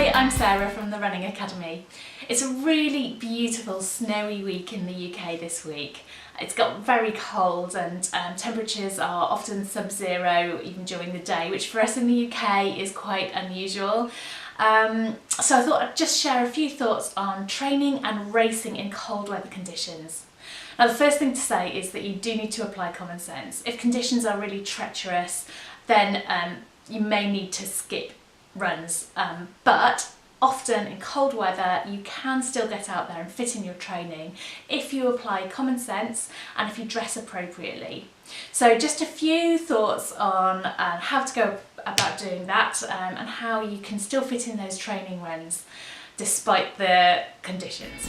Hi, I'm Sarah from the Running Academy. It's a really beautiful snowy week in the UK this week. It's got very cold and temperatures are often sub-zero even during the day, which for us in the UK is quite unusual. So I thought I'd just share a few thoughts on training and racing in cold weather conditions. Now, the first thing to say is that you do need to apply common sense. If conditions are really treacherous, then you may need to skip runs, but often in cold weather you can still get out there and fit in your training if you apply common sense and if you dress appropriately. So just a few thoughts on how to go about doing that and how you can still fit in those training runs despite the conditions.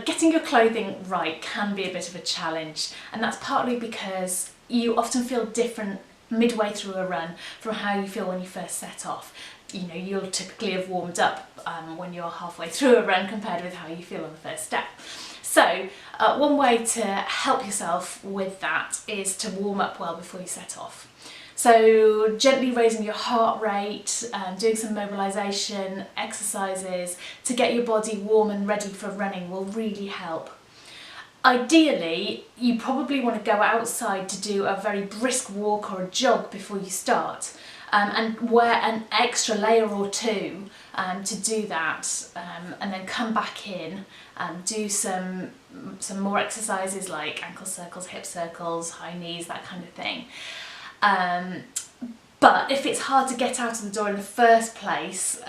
Getting your clothing right can be a bit of a challenge, and that's partly because you often feel different midway through a run from how you feel when you first set off. You know, you'll typically have warmed up when you're halfway through a run compared with how you feel on the first step. So one way to help yourself with that is to warm up well before you set off. So gently raising your heart rate, doing some mobilisation exercises to get your body warm and ready for running will really help. Ideally, you probably want to go outside to do a very brisk walk or a jog before you start, and wear an extra layer or two to do that, and then come back in and do some more exercises like ankle circles, hip circles, high knees, that kind of thing. But if it's hard to get out of the door in the first place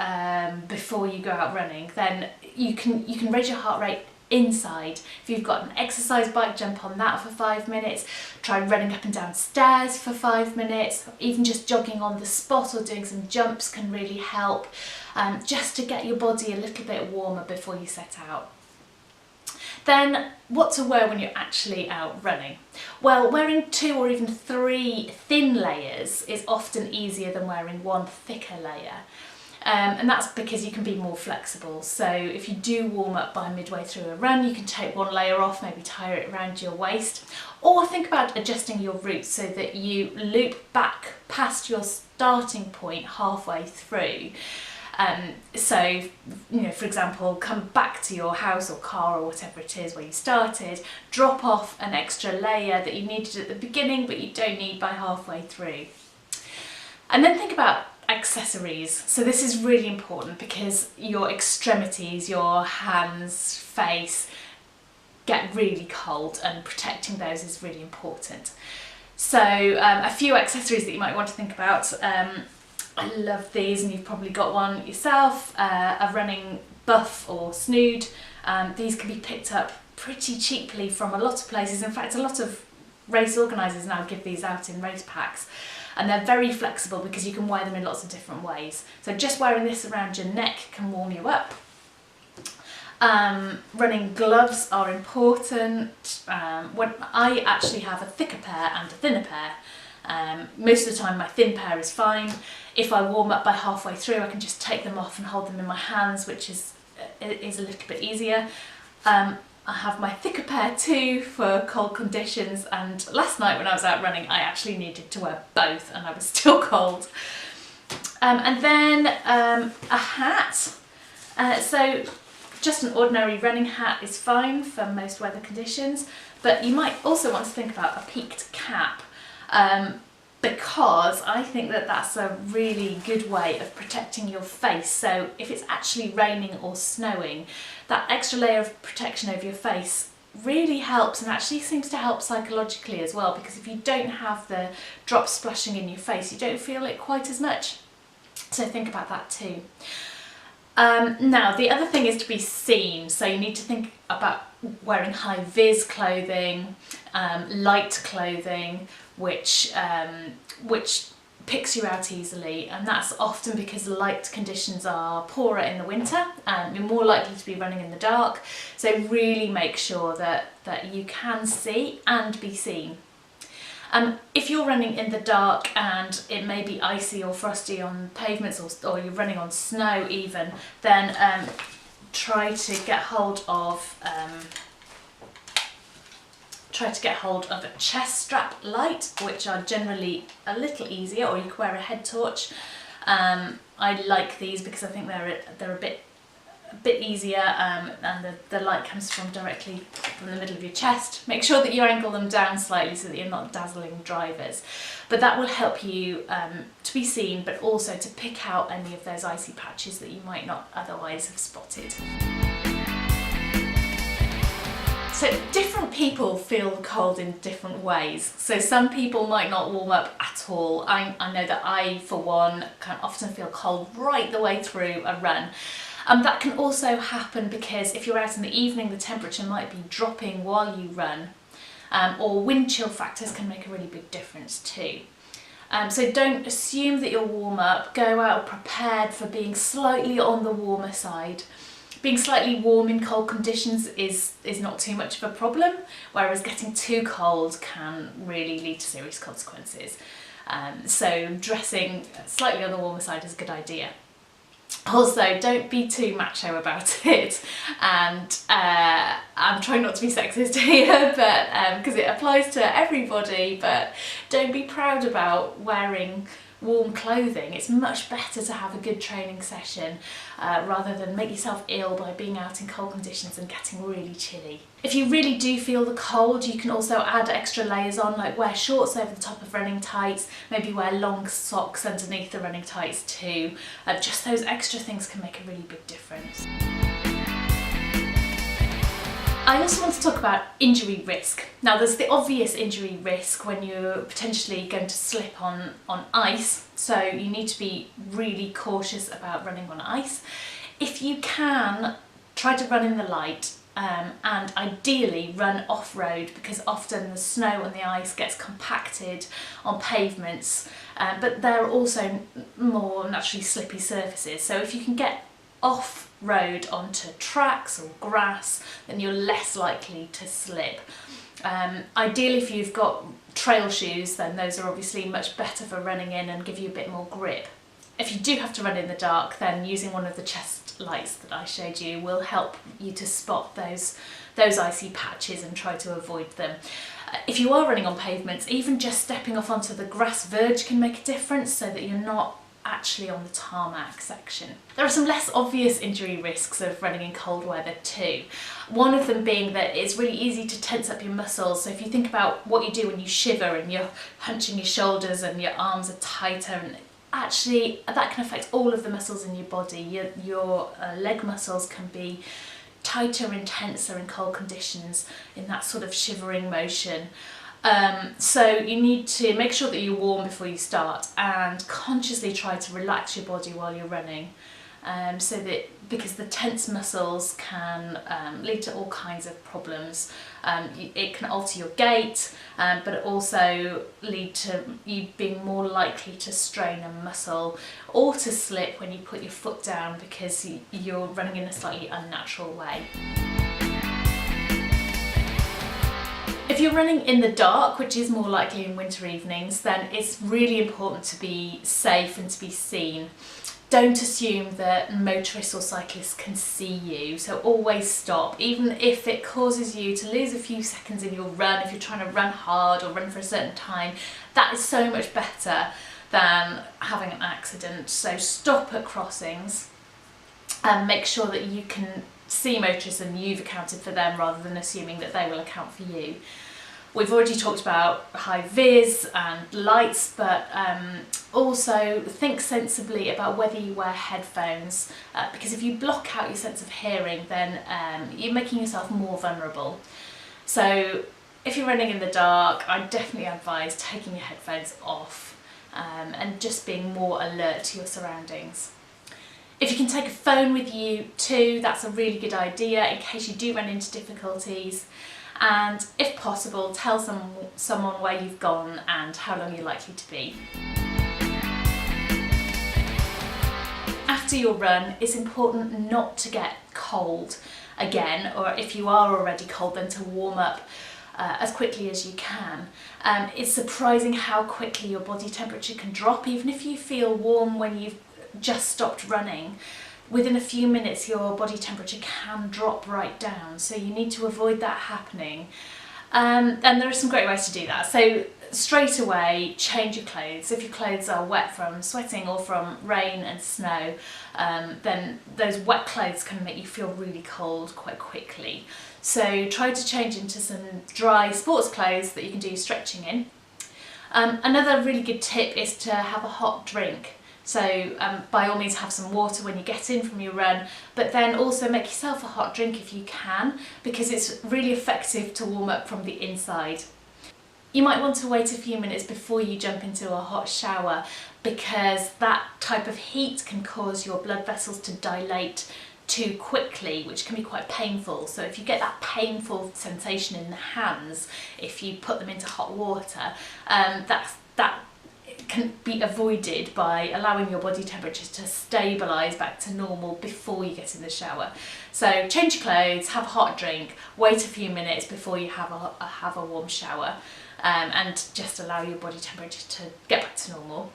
before you go out running, then you can raise your heart rate inside. If you've got an exercise bike, jump on that for 5 minutes, try running up and down stairs for 5 minutes, even just jogging on the spot or doing some jumps can really help, just to get your body a little bit warmer before you set out. Then what to wear when you're actually out running? Well, wearing 2 or even 3 thin layers is often easier than wearing 1 thicker layer. And that's because you can be more flexible. So if you do warm up by midway through a run, you can take 1 layer off, maybe tie it around your waist, or think about adjusting your route so that you loop back past your starting point halfway through. So, you know, for example, come back to your house or car or whatever it is where you started, drop off an extra layer that you needed at the beginning but you don't need by halfway through. And then think about accessories. So this is really important because your extremities, your hands, face get really cold, and protecting those is really important. So a few accessories that you might want to think about. I love these, and you've probably got one yourself, a running buff or snood. These can be picked up pretty cheaply from a lot of places. In fact, a lot of race organisers now give these out in race packs, and they're very flexible because you can wear them in lots of different ways. So just wearing this around your neck can warm you up. Running gloves are important. When I actually have a thicker pair and a thinner pair. Most of the time my thin pair is fine. If I warm up by halfway through, I can just take them off and hold them in my hands, which is a little bit easier. I have my thicker pair too for cold conditions, and last night when I was out running I actually needed to wear both and I was still cold. And then a hat. So just an ordinary running hat is fine for most weather conditions, but you might also want to think about a peaked cap. Because I think that that's a really good way of protecting your face. So if it's actually raining or snowing, that extra layer of protection over your face really helps, and actually seems to help psychologically as well, because if you don't have the drops splashing in your face, you don't feel it quite as much. So think about that too. Now, the other thing is to be seen, so you need to think about wearing high-vis clothing, light clothing, which picks you out easily, and that's often because light conditions are poorer in the winter. You're more likely to be running in the dark, so really make sure that you can see and be seen. If you're running in the dark and it may be icy or frosty on pavements, or you're running on snow even, then try to get hold of try to get hold of a chest strap light, which are generally a little easier, or you can wear a head torch. I like these because I think they're a bit easier, and the light comes from directly from the middle of your chest. Make sure that you angle them down slightly so that you're not dazzling drivers, but that will help you to be seen, but also to pick out any of those icy patches that you might not otherwise have spotted. So different people feel the cold in different ways. So some people might not warm up at all. I know that I, for one, can often feel cold right the way through a run. That can also happen because if you're out in the evening, the temperature might be dropping while you run, or wind chill factors can make a really big difference too. So don't assume that you'll warm up. Go out prepared for being slightly on the warmer side. Being slightly warm in cold conditions is not too much of a problem, whereas getting too cold can really lead to serious consequences. So dressing slightly on the warmer side is a good idea. Also, don't be too macho about it, and I'm trying not to be sexist here, but because it applies to everybody, but don't be proud about wearing warm clothing. It's much better to have a good training session rather than make yourself ill by being out in cold conditions and getting really chilly. If you really do feel the cold, you can also add extra layers on, like wear shorts over the top of running tights, maybe wear long socks underneath the running tights too. Just those extra things can make a really big difference. I also want to talk about injury risk. Now there's the obvious injury risk when you're potentially going to slip on ice, so you need to be really cautious about running on ice. If you can, try to run in the light, and ideally run off-road, because often the snow and the ice gets compacted on pavements, but they're also more naturally slippy surfaces, so if you can get off-road onto tracks or grass, then you're less likely to slip. Ideally, if you've got trail shoes, then those are obviously much better for running in and give you a bit more grip. If you do have to run in the dark, then using one of the chest lights that I showed you will help you to spot those icy patches and try to avoid them. If you are running on pavements, even just stepping off onto the grass verge can make a difference, so that you're not actually on the tarmac section. There are some less obvious injury risks of running in cold weather too. One of them being that it's really easy to tense up your muscles. So if you think about what you do when you shiver and you're hunching your shoulders and your arms are tighter, and actually that can affect all of the muscles in your body. Your leg muscles can be tighter and tenser in cold conditions in that sort of shivering motion. So you need to make sure that you're warm before you start, and consciously try to relax your body while you're running, because the tense muscles can lead to all kinds of problems. It can alter your gait, but it also lead to you being more likely to strain a muscle or to slip when you put your foot down because you're running in a slightly unnatural way. If you're running in the dark, which is more likely in winter evenings, then it's really important to be safe and to be seen. Don't assume that motorists or cyclists can see you, so always stop, even if it causes you to lose a few seconds in your run. If you're trying to run hard or run for a certain time, that is so much better than having an accident. So stop at crossings and make sure that you can see motorists and you've accounted for them, rather than assuming that they will account for you. We've already talked about high vis and lights, but also think sensibly about whether you wear headphones, because if you block out your sense of hearing, then you're making yourself more vulnerable. So if you're running in the dark, I definitely advise taking your headphones off and just being more alert to your surroundings. If you can take a phone with you too, that's a really good idea in case you do run into difficulties. And if possible, tell someone where you've gone and how long you're likely to be. After your run, it's important not to get cold again, or if you are already cold, then to warm up as quickly as you can. It's surprising how quickly your body temperature can drop, even if you feel warm when you've just stopped running. Within a few minutes your body temperature can drop right down, so you need to avoid that happening. And there are some great ways to do that. So straight away, change your clothes. If your clothes are wet from sweating or from rain and snow, then those wet clothes can make you feel really cold quite quickly. So try to change into some dry sports clothes that you can do stretching in. Another really good tip is to have a hot drink. So by all means have some water when you get in from your run, but then also make yourself a hot drink if you can, because it's really effective to warm up from the inside. You might want to wait a few minutes before you jump into a hot shower, because that type of heat can cause your blood vessels to dilate too quickly, which can be quite painful. So if you get that painful sensation in the hands, if you put them into hot water, that can be avoided by allowing your body temperature to stabilise back to normal before you get in the shower. So change your clothes, have a hot drink, wait a few minutes before you have a warm shower, and just allow your body temperature to get back to normal.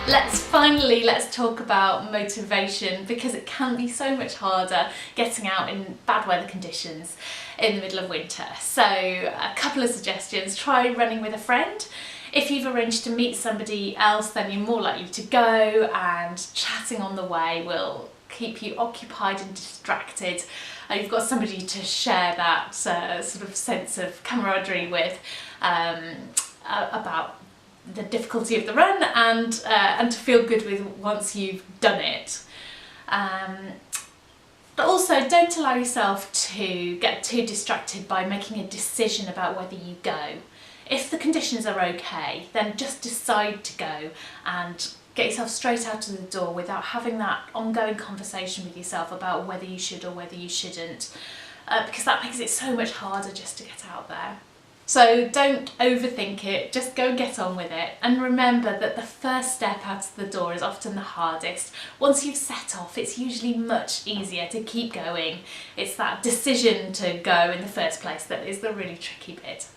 Let's talk about motivation, because it can be so much harder getting out in bad weather conditions in the middle of winter. So a couple of suggestions: try running with a friend. If you've arranged to meet somebody else, then you're more likely to go, and chatting on the way will keep you occupied and distracted. You've got somebody to share that sort of sense of camaraderie with, about the difficulty of the run, and to feel good with once you've done it. But also, don't allow yourself to get too distracted by making a decision about whether you go. If the conditions are okay, then just decide to go and get yourself straight out of the door without having that ongoing conversation with yourself about whether you should or whether you shouldn't, because that makes it so much harder just to get out there. So don't overthink it, just go and get on with it, and remember that the first step out of the door is often the hardest. Once you've set off, it's usually much easier to keep going. It's that decision to go in the first place that is the really tricky bit.